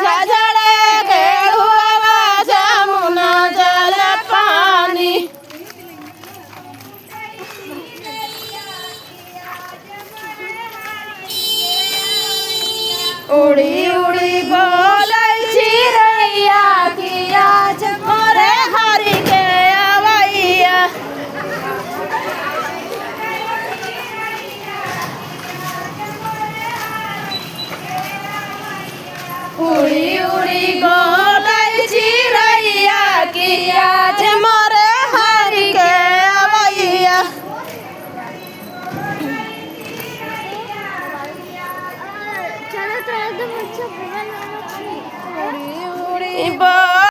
झझड़े घेड़ुआ जमुना जल पानी उड़ी उड़ी बोलै चिड़ैया कि आज मोरे हरि के अवैया उड़ी उड़ी बोलै चिड़ैया कि आज मोरे हरि के अवैया चलो तो एकदम अच्छा बना उड़ी उड़ी